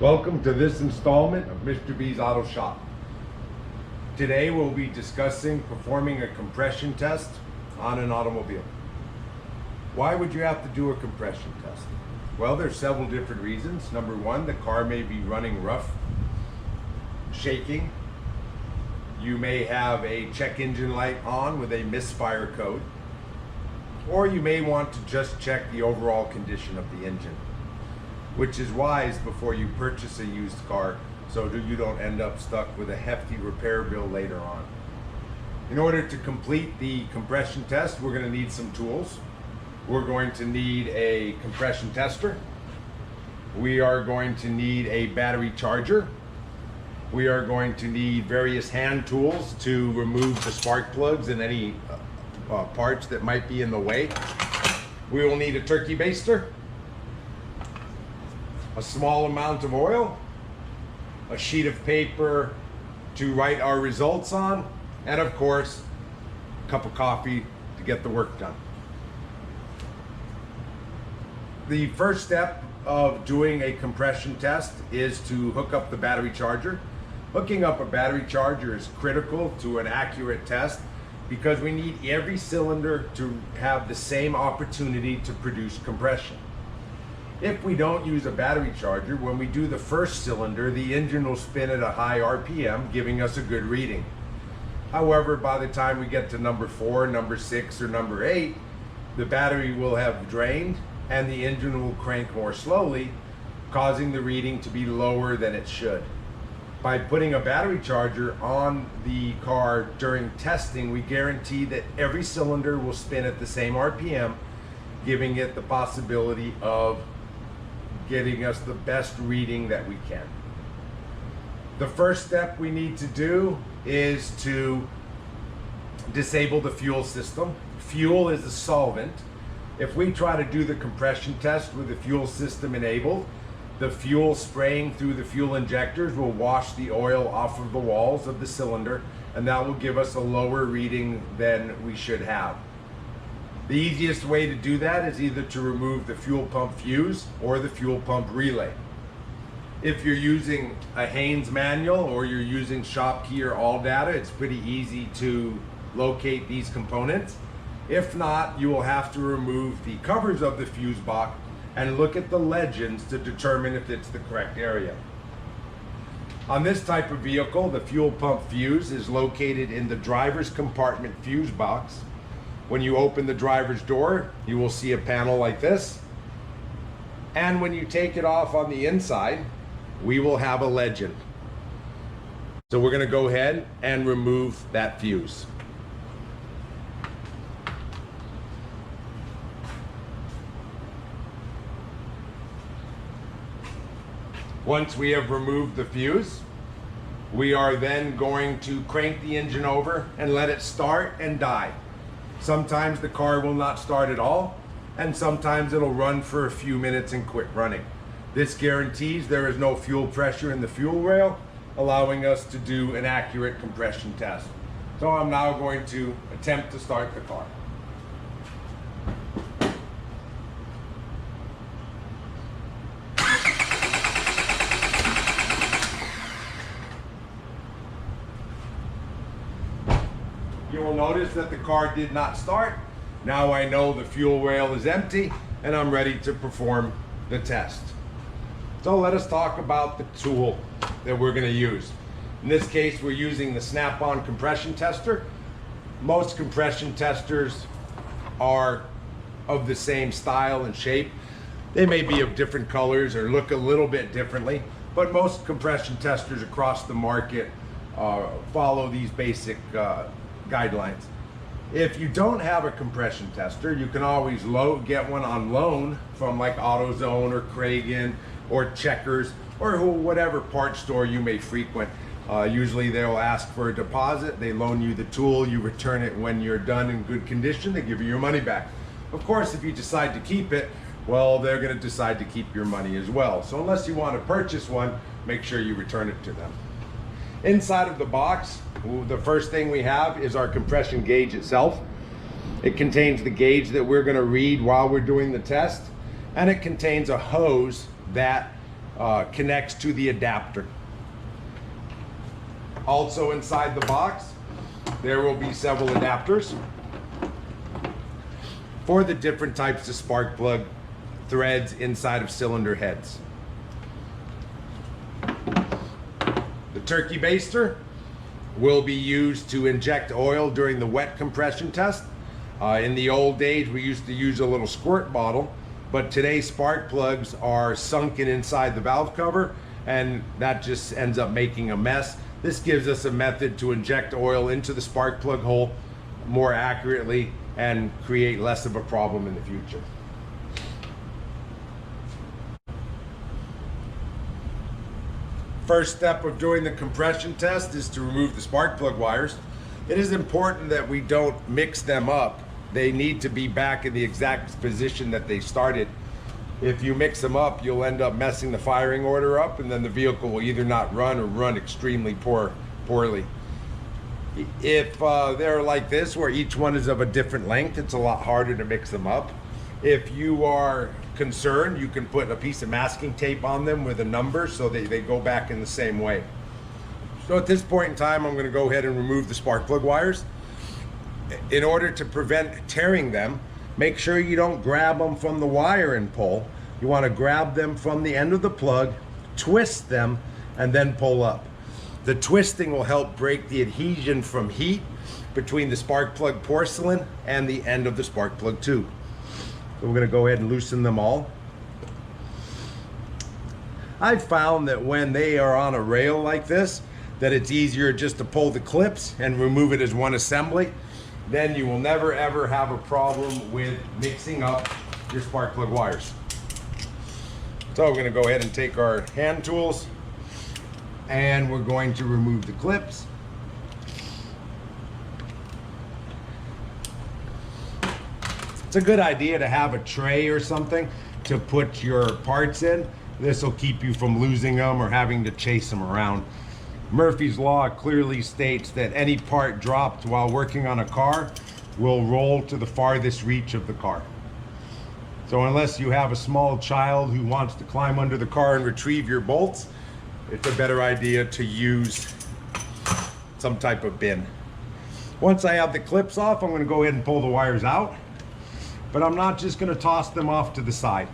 Welcome to this installment of Mr. B's Auto Shop. Today we'll be discussing performing a compression test on an automobile. Why would you have to do a compression test? Well, there's several different reasons. Number one, the car may be running rough, shaking. You may have a check engine light on with a misfire code. Or you may want to just check the overall condition of the engine, which is wise before you purchase a used car so that you don't end up stuck with a hefty repair bill later on. In order to complete the compression test, we're going to need some tools. We're going to need a compression tester. We are going to need a battery charger. We are going to need various hand tools to remove the spark plugs and any parts that might be in the way. We will need a turkey baster, a small amount of oil, a sheet of paper to write our results on, and of course, a cup of coffee to get the work done. The first step of doing a compression test is to hook up the battery charger. Hooking up a battery charger is critical to an accurate test because we need every cylinder to have the same opportunity to produce compression. If we don't use a battery charger, when we do the first cylinder, the engine will spin at a high RPM, giving us a good reading. However, by the time we get to number 4, number 6, or number 8, the battery will have drained and the engine will crank more slowly, causing the reading to be lower than it should. By putting a battery charger on the car during testing, we guarantee that every cylinder will spin at the same RPM, giving it the possibility of getting us the best reading that we can. The first step we need to do is to disable the fuel system. Fuel is a solvent. If we try to do the compression test with the fuel system enabled, the fuel spraying through the fuel injectors will wash the oil off of the walls of the cylinder, and that will give us a lower reading than we should have. The easiest way to do that is either to remove the fuel pump fuse or the fuel pump relay. If you're using a Haynes manual or you're using Shopkey or ALLDATA, it's pretty easy to locate these components. If not, you will have to remove the covers of the fuse box and look at the legends to determine if it's the correct area. On this type of vehicle, the fuel pump fuse is located in the driver's compartment fuse box. When you open the driver's door, you will see a panel like this. And when you take it off on the inside, we will have a legend. So we're going to go ahead and remove that fuse. Once we have removed the fuse, we are then going to crank the engine over and let it start and die. Sometimes the car will not start at all, and sometimes it'll run for a few minutes and quit running. This guarantees there is no fuel pressure in the fuel rail, allowing us to do an accurate compression test. So I'm now going to attempt to start the car. You will notice that the car did not start. Now I know the fuel rail is empty and I'm ready to perform the test. So let us talk about the tool that we're going to use. In this case, we're using the Snap-on compression tester. Most compression testers are of the same style and shape. They may be of different colors or look a little bit differently, but most compression testers across the market follow these basic guidelines. If you don't have a compression tester, you can always get one on loan from like AutoZone or Kragen or Checkers or whatever parts store you may frequent. Usually they'll ask for a deposit, they loan you the tool, you return it when you're done in good condition, they give you your money back. Of course, if you decide to keep it, well, they're going to decide to keep your money as well. So unless you want to purchase one, make sure you return it to them. Inside of the box, the first thing we have is our compression gauge itself. It contains the gauge that we're going to read while we're doing the test, and it contains a hose that connects to the adapter. Also inside the box, there will be several adapters for the different types of spark plug threads inside of cylinder heads. The turkey baster will be used to inject oil during the wet compression test. In the old days, we used to use a little squirt bottle, but today spark plugs are sunken inside the valve cover, and that just ends up making a mess. This gives us a method to inject oil into the spark plug hole more accurately and create less of a problem in the future. First step of doing the compression test is to remove the spark plug wires. It is important that we don't mix them up. They need to be back in the exact position that they started. If you mix them up, you'll end up messing the firing order up, and then the vehicle will either not run or run extremely poorly. If they're like this, where each one is of a different length, it's a lot harder to mix them up. If you are concerned, you can put a piece of masking tape on them with a number so they go back in the same way. So at this point in time, I'm going to go ahead and remove the spark plug wires. In order to prevent tearing them, make sure you don't grab them from the wire and pull. You want to grab them from the end of the plug, twist them, and then pull up. The twisting will help break the adhesion from heat between the spark plug porcelain and the end of the spark plug tube. So we're going to go ahead and loosen them all. I've found that when they are on a rail like this, that it's easier just to pull the clips and remove it as one assembly. Then you will never ever have a problem with mixing up your spark plug wires. So we're going to go ahead and take our hand tools and we're going to remove the clips. It's a good idea to have a tray or something to put your parts in. This will keep you from losing them or having to chase them around. Murphy's Law clearly states that any part dropped while working on a car will roll to the farthest reach of the car. So unless you have a small child who wants to climb under the car and retrieve your bolts, it's a better idea to use some type of bin. Once I have the clips off, I'm going to go ahead and pull the wires out, but I'm not just going to toss them off to the side.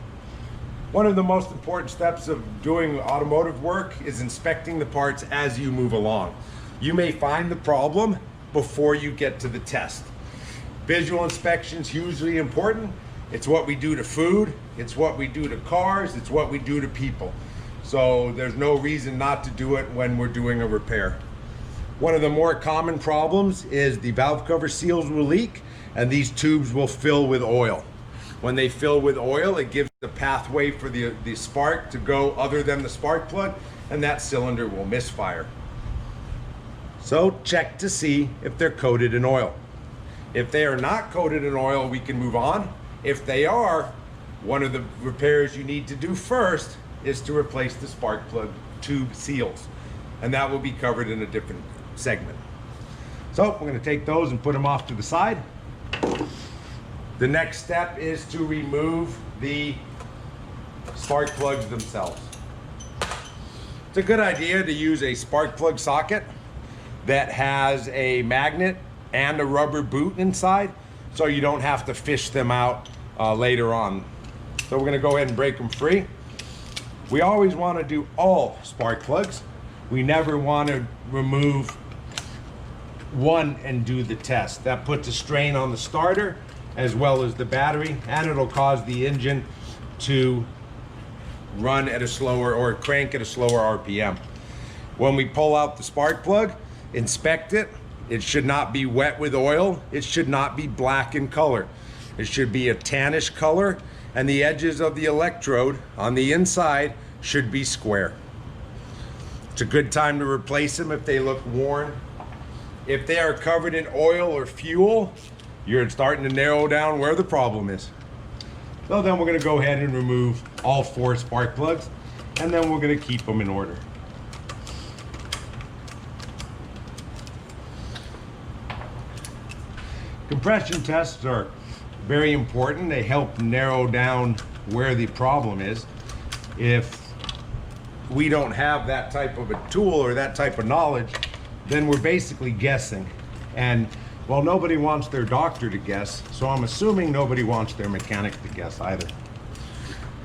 One of the most important steps of doing automotive work is inspecting the parts as you move along. You may find the problem before you get to the test. Visual inspection is hugely important. It's what we do to food, it's what we do to cars, it's what we do to people. So there's no reason not to do it when we're doing a repair. One of the more common problems is the valve cover seals will leak and these tubes will fill with oil. When they fill with oil, it gives the pathway for the spark to go other than the spark plug, and that cylinder will misfire. So check to see if they're coated in oil. If they are not coated in oil, we can move on. If they are, one of the repairs you need to do first is to replace the spark plug tube seals, and that will be covered in a different segment. So we're going to take those and put them off to the side. The next step is to remove the spark plugs themselves. It's a good idea to use a spark plug socket that has a magnet and a rubber boot inside, so you don't have to fish them out later on. So we're going to go ahead and break them free. We always want to do all spark plugs. We never want to remove one and do the test. That puts a strain on the starter as well as the battery, and it'll cause the engine to run at a slower or crank at a slower RPM. When we pull out the spark plug, inspect it. It should not be wet with oil. It should not be black in color. It should be a tannish color, and the edges of the electrode on the inside should be square. It's a good time to replace them if they look worn. If they are covered in oil or fuel, you're starting to narrow down where the problem is. So then we're going to go ahead and remove all 4 spark plugs, and then we're going to keep them in order. Compression tests are very important. They help narrow down where the problem is. If we don't have that type of a tool or that type of knowledge, then we're basically guessing. And well, nobody wants their doctor to guess, so I'm assuming nobody wants their mechanic to guess either.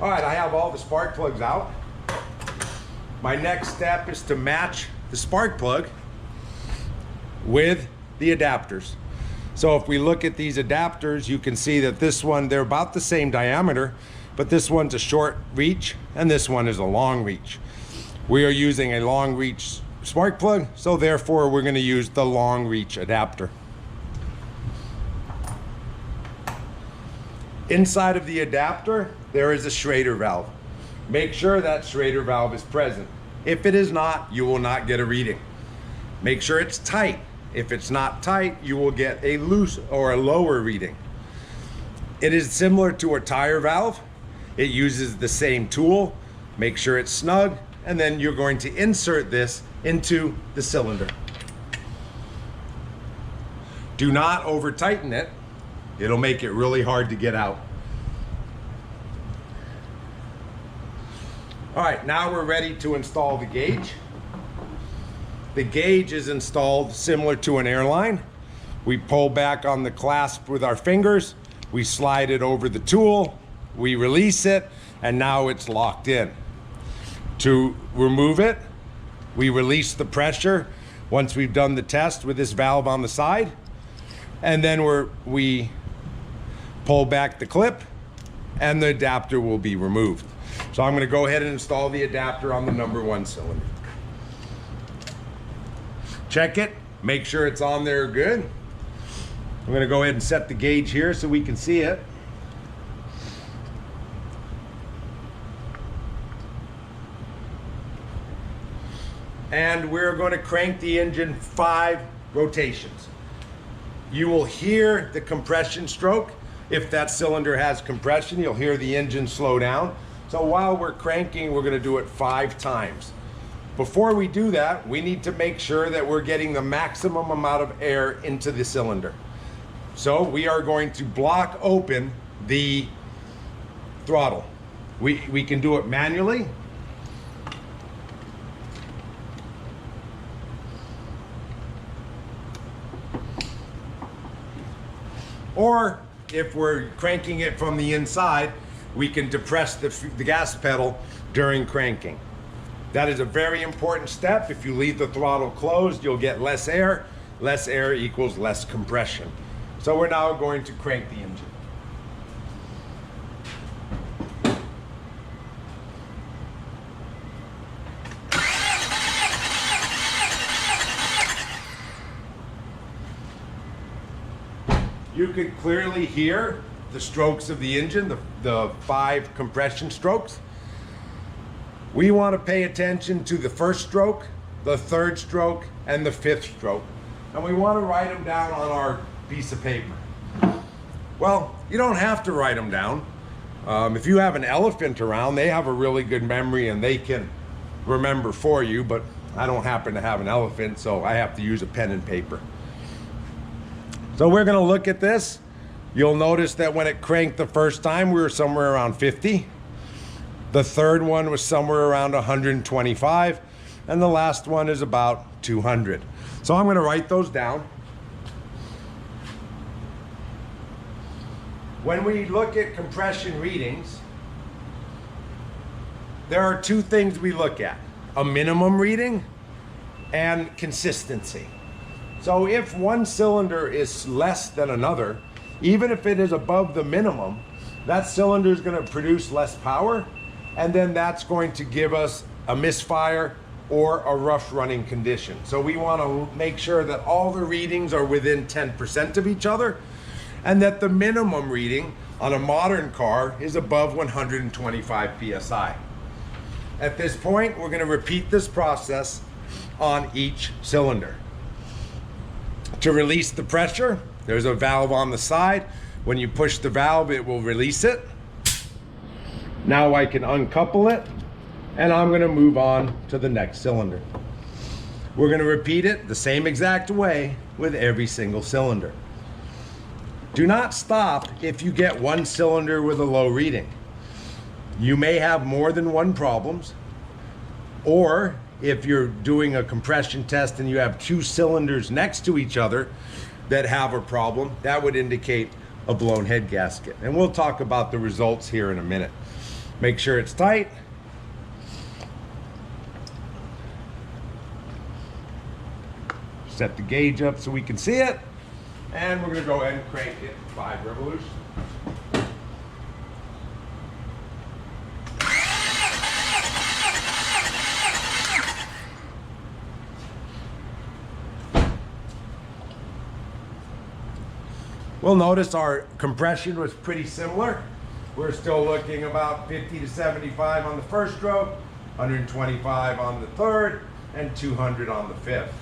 All right, I have all the spark plugs out. My next step is to match the spark plug with the adapters. So if we look at these adapters, you can see that this one, they're about the same diameter, but this one's a short reach and this one is a long reach. We are using a long reach spark plug, so therefore we're going to use the long reach adapter. Inside of the adapter, there is a Schrader valve. Make sure that Schrader valve is present. If it is not, you will not get a reading. Make sure it's tight. If it's not tight, you will get a loose or a lower reading. It is similar to a tire valve. It uses the same tool. Make sure it's snug, and then you're going to insert this into the cylinder. Do not over tighten it. It'll make it really hard to get out. All right, now we're ready to install the gauge. The gauge is installed similar to an airline. We pull back on the clasp with our fingers, we slide it over the tool, we release it, and now it's locked in. To remove it, we release the pressure once we've done the test with this valve on the side, and then we pull back the clip and the adapter will be removed. So I'm going to go ahead and install the adapter on the number 1 cylinder. Check it, make sure it's on there good. I'm going to go ahead and set the gauge here so we can see it. And we're going to crank the engine 5 rotations. You will hear the compression stroke. If that cylinder has compression, you'll hear the engine slow down. So while we're cranking, we're going to do it 5 times. Before we do that, we need to make sure that we're getting the maximum amount of air into the cylinder. So we are going to block open the throttle. We can do it manually. Or if we're cranking it from the inside, we can depress the gas pedal during cranking. That is a very important step. If you leave the throttle closed, you'll get less air. Less air equals less compression. So we're now going to crank the engine. You could clearly hear the strokes of the engine, the 5 compression strokes. We want to pay attention to the first stroke, the third stroke, and the 5th stroke. And we want to write them down on our piece of paper. Well, you don't have to write them down. If you have an elephant around, they have a really good memory and they can remember for you, but I don't happen to have an elephant, so I have to use a pen and paper. So we're going to look at this. You'll notice that when it cranked the first time, we were somewhere around 50. The third one was somewhere around 125, and the last one is about 200. So I'm going to write those down. When we look at compression readings, there are 2 things we look at: a minimum reading and consistency. So if one cylinder is less than another, even if it is above the minimum, that cylinder is going to produce less power, and then that's going to give us a misfire or a rough running condition. So we want to make sure that all the readings are within 10% of each other, and that the minimum reading on a modern car is above 125 psi. At this point, we're going to repeat this process on each cylinder. To release the pressure, there's a valve on the side. When you push the valve, it will release it. Now I can uncouple it, and I'm going to move on to the next cylinder. We're going to repeat it the same exact way with every single cylinder. Do not stop if you get one cylinder with a low reading. You may have more than one problems, Or if you're doing a compression test and you have two cylinders next to each other that have a problem, that would indicate a blown head gasket. And we'll talk about the results here in a minute. Make sure it's tight. Set the gauge up so we can see it. And we're gonna go ahead and crank it 5 revolutions. We'll notice our compression was pretty similar. We're still looking about 50 to 75 on the first stroke, 125 on the third, and 200 on the fifth.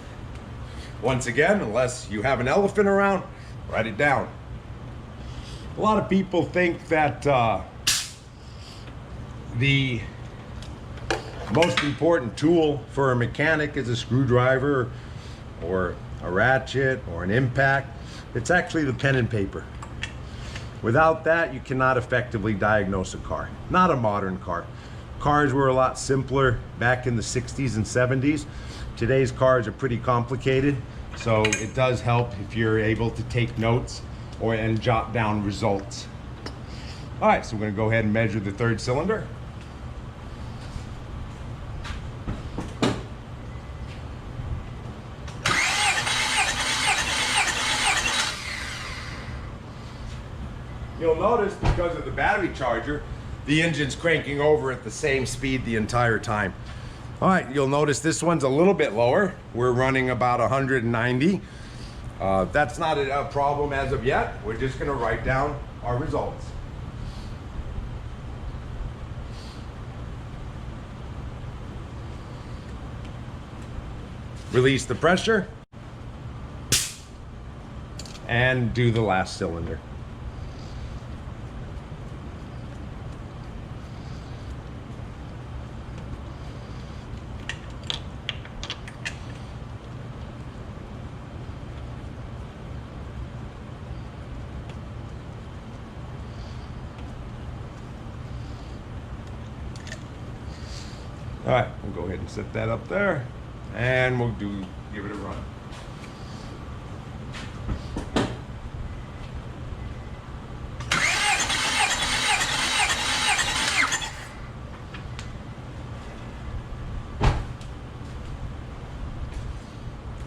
Once again, unless you have an elephant around, write it down. A lot of people think that the most important tool for a mechanic is a screwdriver or a ratchet or an impact. It's actually the pen and paper. Without that, you cannot effectively diagnose a car. Not a modern car. Cars were a lot simpler back in the 60s and 70s. Today's cars are pretty complicated, so it does help if you're able to take notes and jot down results. All right, so we're gonna go ahead and measure the third cylinder. You'll notice because of the battery charger, the engine's cranking over at the same speed the entire time. All right, you'll notice this one's a little bit lower. We're running about 190. That's not a problem as of yet. We're just gonna write down our results. Release the pressure and do the last cylinder. All right, we'll go ahead and set that up there, and we'll give it a run.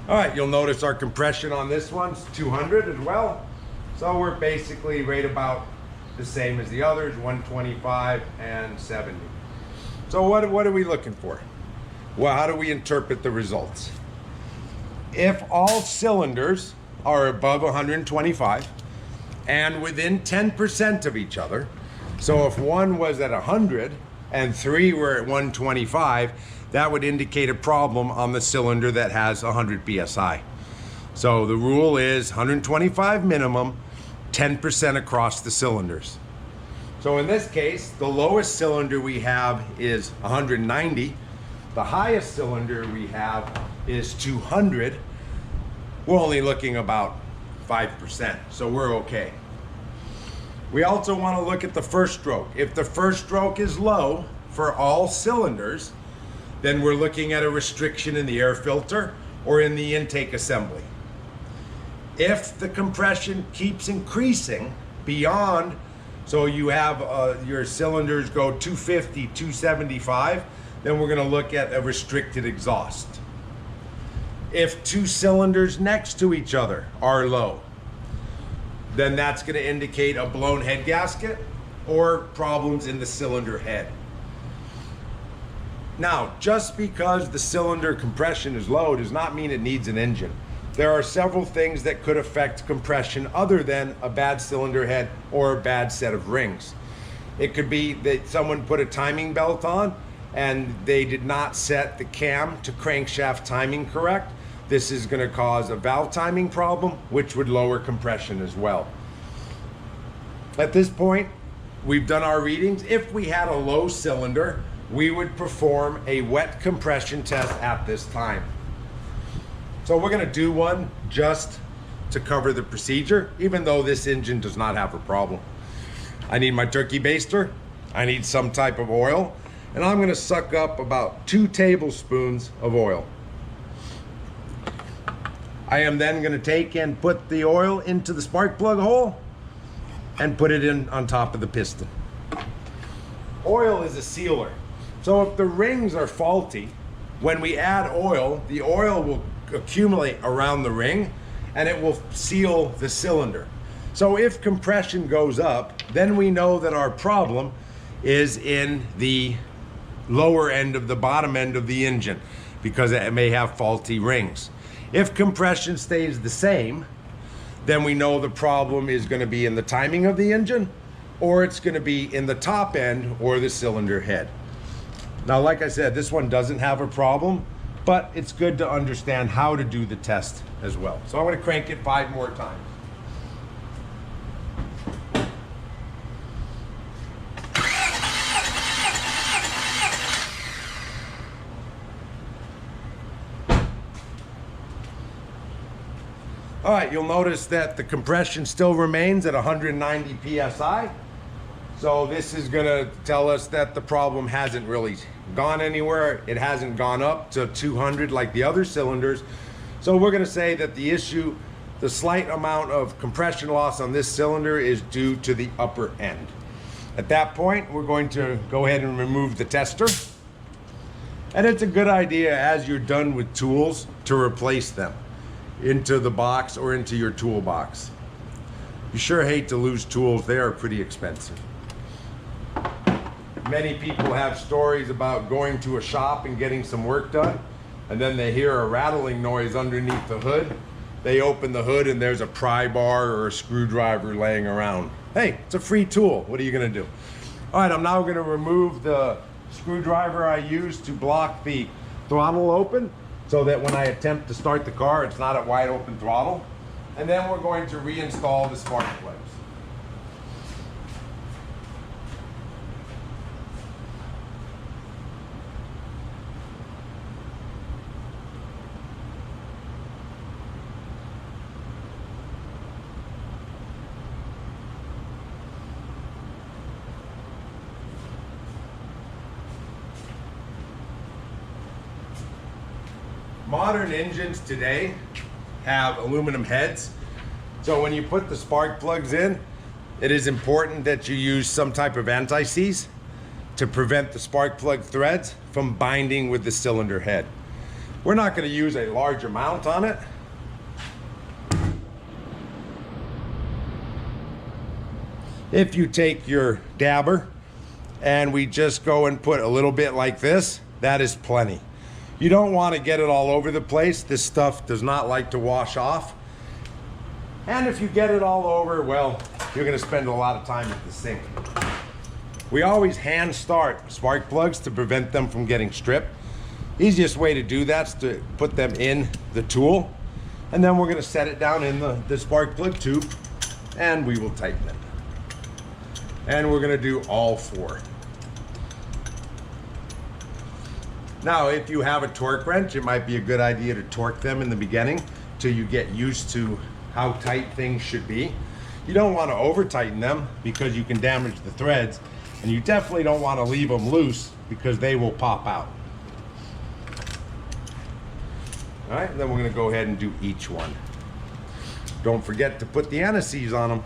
All right, you'll notice our compression on this one's 200 as well. So we're basically right about the same as the others, 125 and 70. So what are we looking for? Well, how do we interpret the results? If all cylinders are above 125 and within 10% of each other, so if one was at 100 and 3 were at 125, that would indicate a problem on the cylinder that has 100 PSI. So the rule is 125 minimum, 10% across the cylinders. So in this case, the lowest cylinder we have is 190. The highest cylinder we have is 200. We're only looking about 5%, so we're okay. We also want to look at the first stroke. If the first stroke is low for all cylinders, then we're looking at a restriction in the air filter or in the intake assembly. If the compression keeps increasing beyond, so you have your cylinders go 250, 275, then we're gonna look at a restricted exhaust. If two cylinders next to each other are low, then that's gonna indicate a blown head gasket or problems in the cylinder head. Now, just because the cylinder compression is low does not mean it needs an engine. There are several things that could affect compression other than a bad cylinder head or a bad set of rings. It could be that someone put a timing belt on and they did not set the cam to crankshaft timing correct. This is going to cause a valve timing problem, which would lower compression as well. At this point, we've done our readings. If we had a low cylinder, we would perform a wet compression test at this time. So we're gonna do one just to cover the procedure, even though this engine does not have a problem. I need my turkey baster. I need some type of oil. and I'm going to suck up about 2 tablespoons of oil. I am then going to take and put the oil into the spark plug hole and put it in on top of the piston. Oil is a sealer. So if the rings are faulty, when we add oil, the oil will accumulate around the ring and it will seal the cylinder. So if compression goes up, then we know that our problem is in the lower end of the bottom end of the engine because it may have faulty rings. If compression stays the same, then we know the problem is going to be in the timing of the engine, or it's going to be in the top end or the cylinder head. Now, like I said, this one doesn't have a problem, but it's good to understand how to do the test as well. So I'm going to crank it 5 more times. All right, you'll notice that the compression still remains at 190 PSI. So this is gonna tell us that the problem hasn't really gone anywhere. It hasn't gone up to 200 like the other cylinders. So we're gonna say that the issue, the slight amount of compression loss on this cylinder is due to the upper end. At that point, we're going to go ahead and remove the tester. And it's a good idea as you're done with tools to replace them into the box or into your toolbox. You sure hate to lose tools. They are pretty expensive. Many people have stories about going to a shop and getting some work done, and then they hear a rattling noise underneath the hood. They open the hood and there's a pry bar or a screwdriver laying around. Hey, it's a free tool. What are you gonna do? All right, I'm now gonna remove the screwdriver I used to block the throttle open, so that when I attempt to start the car, it's not at wide open throttle. And then we're going to reinstall the spark plugs. Modern engines today have aluminum heads. So when you put the spark plugs in, it is important that you use some type of anti-seize to prevent the spark plug threads from binding with the cylinder head. We're not going to use a large amount on it. If you take your dabber and we just go and put a little bit like this, that is plenty. You don't want to get it all over the place. This stuff does not like to wash off. And if you get it all over, well, you're going to spend a lot of time at the sink. We always hand start spark plugs to prevent them from getting stripped. Easiest way to do that is to put them in the tool. And then we're going to set it down in the spark plug tube and we will tighten it. And we're going to do all 4. Now, if you have a torque wrench, it might be a good idea to torque them in the beginning till you get used to how tight things should be. You don't want to over tighten them because you can damage the threads, and you definitely don't want to leave them loose because they will pop out. All right, then we're going to go ahead and do each one. Don't forget to put the anti-seize on them.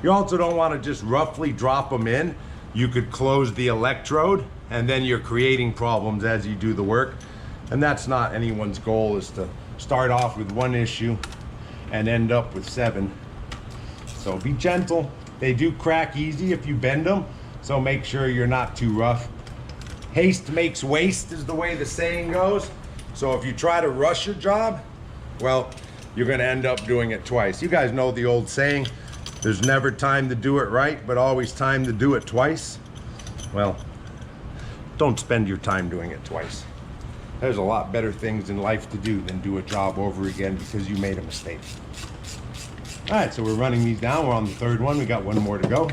You also don't want to just roughly drop them in. You could close the electrode and then you're creating problems as you do the work. And that's not anyone's goal, is to start off with one issue and end up with 7. So be gentle. They do crack easy if you bend them, so make sure you're not too rough. Haste makes waste is the way the saying goes. So if you try to rush your job, well, you're gonna end up doing it twice. You guys know the old saying, there's never time to do it right, but always time to do it twice. Well, don't spend your time doing it twice. There's a lot better things in life to do than do a job over again because you made a mistake. All right, so we're running these down. We're on the 3rd one. We got 1 more to go.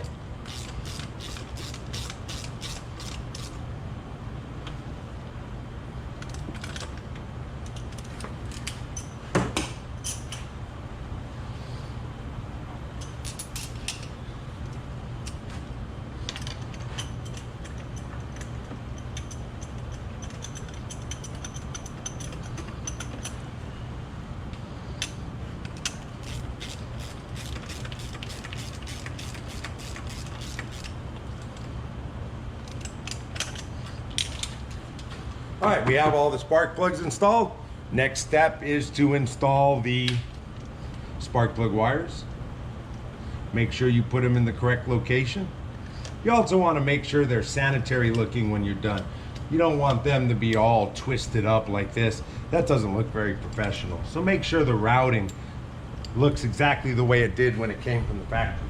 All right, we have all the spark plugs installed. Next step is to install the spark plug wires. Make sure you put them in the correct location. You also want to make sure they're sanitary looking when you're done. You don't want them to be all twisted up like this. That doesn't look very professional. So make sure the routing looks exactly the way it did when it came from the factory.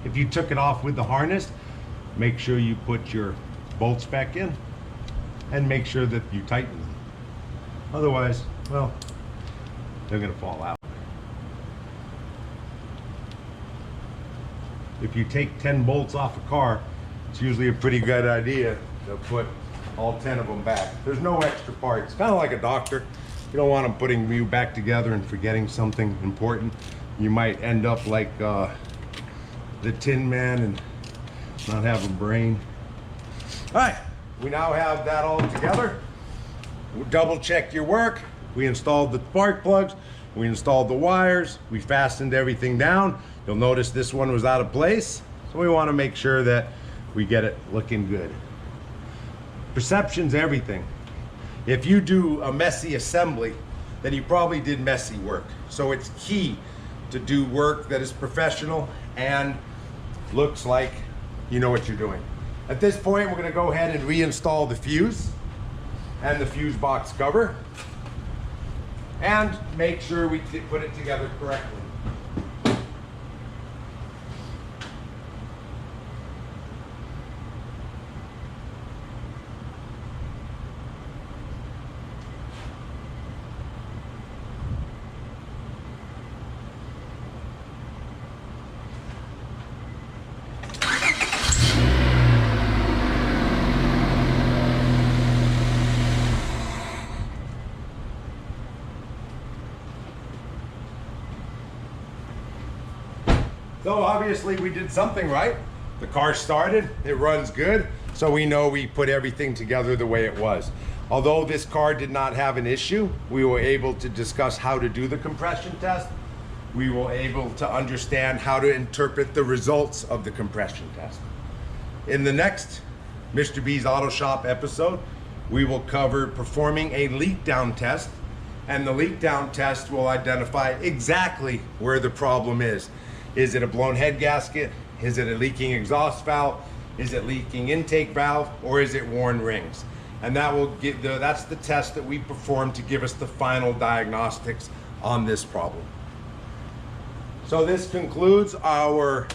If you took it off with the harness, make sure you put your bolts back in and make sure that you tighten them. Otherwise, well, they're gonna fall out. If you take 10 bolts off a car, it's usually a pretty good idea to put all 10 of them back. There's no extra parts. Kind of like a doctor. You don't want them putting you back together and forgetting something important. You might end up like the Tin Man and not have a brain. All right, we now have that all together. We'll double check your work. We installed the spark plugs. We installed the wires. We fastened everything down. You'll notice this one was out of place. So we want to make sure that we get it looking good. Perception's everything. If you do a messy assembly, then you probably did messy work. So it's key to do work that is professional and looks like you know what you're doing. At this point, we're gonna go ahead and reinstall the fuse and the fuse box cover and make sure we put it together correctly. So obviously we did something right. The car started, it runs good, so we know we put everything together the way it was. Although this car did not have an issue, we were able to discuss how to do the compression test. We were able to understand how to interpret the results of the compression test. In the next Mr. B's Auto Shop episode, we will cover performing a leak down test, and the leak down test will identify exactly where the problem is. Is it a blown head gasket? Is it a leaking exhaust valve? Is it leaking intake valve? Or is it worn rings? And that will get that's the test that we perform to give us the final diagnostics on this problem. So this concludes our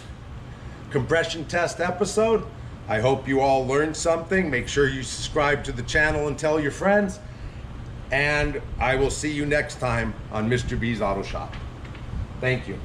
compression test episode. I hope you all learned something. Make sure you subscribe to the channel and tell your friends. And I will see you next time on Mr. B's Auto Shop. Thank you.